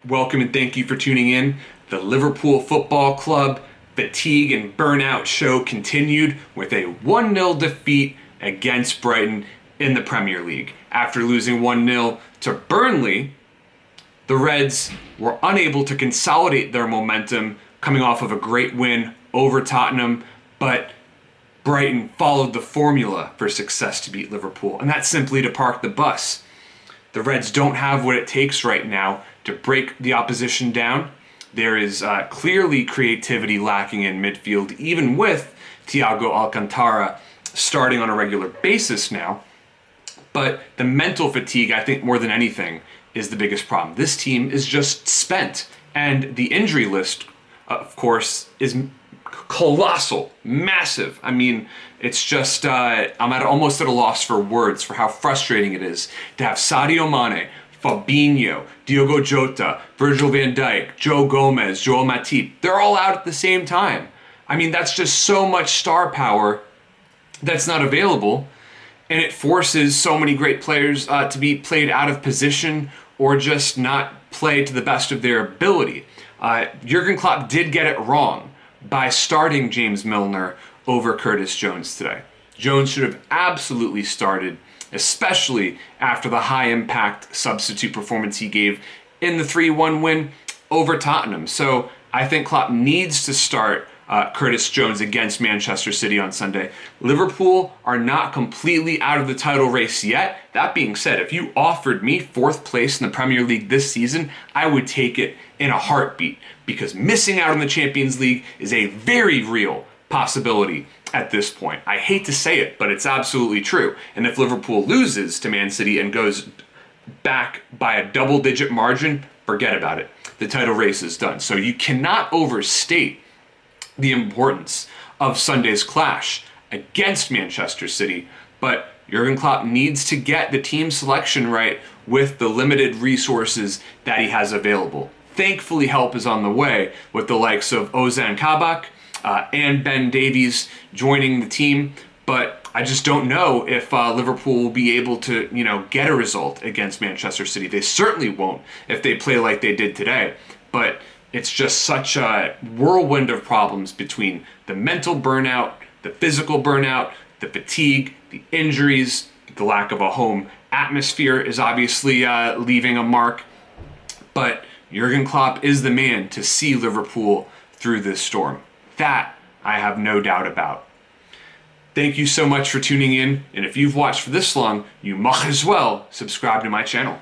Welcome and thank you for tuning in. The Liverpool Football Club fatigue and burnout show continued with a 1-0 defeat against Brighton in the Premier League. After losing 1-0 to Burnley, the Reds were unable to consolidate their momentum coming off of a great win over Tottenham, but Brighton followed the formula for success to beat Liverpool, and that's simply to park the bus. The Reds don't have what it takes right now to break the opposition down. There is clearly creativity lacking in midfield, even with Thiago Alcantara starting on a regular basis now. But the mental fatigue, I think more than anything, is the biggest problem. This team is just spent. And the injury list, of course, is colossal, massive. I mean, it's just, I'm almost at a loss for words for how frustrating it is to have Sadio Mane, Fabinho, Diogo Jota, Virgil van Dijk, Joe Gomez, Joel Matip. They're all out at the same time. I mean, that's just so much star power that's not available, and it forces so many great players to be played out of position or just not play to the best of their ability. Jurgen Klopp did get it wrong by starting James Milner over Curtis Jones today. Jones should have absolutely started, especially after the high-impact substitute performance he gave in the 3-1 win over Tottenham. So I think Klopp needs to start Curtis Jones against Manchester City on Sunday. Liverpool are not completely out of the title race yet. That being said, if you offered me 4th place in the Premier League this season, I would take it in a heartbeat, because missing out on the Champions League is a very real possibility at this point. I hate to say it, but it's absolutely true. And if Liverpool loses to Man City and goes back by a double-digit margin, forget about it. The title race is done. So you cannot overstate the importance of Sunday's clash against Manchester City, but Jurgen Klopp needs to get the team selection right with the limited resources that he has available. Thankfully, help is on the way with the likes of Ozan Kabak and Ben Davies joining the team, but I just don't know if Liverpool will be able to, get a result against Manchester City. They certainly won't if they play like they did today, but it's just such a whirlwind of problems between the mental burnout, the physical burnout, the fatigue, the injuries, the lack of a home atmosphere is obviously leaving a mark. But Jurgen Klopp is the man to see Liverpool through this storm. That I have no doubt about. Thank you so much for tuning in. And if you've watched for this long, you might as well subscribe to my channel.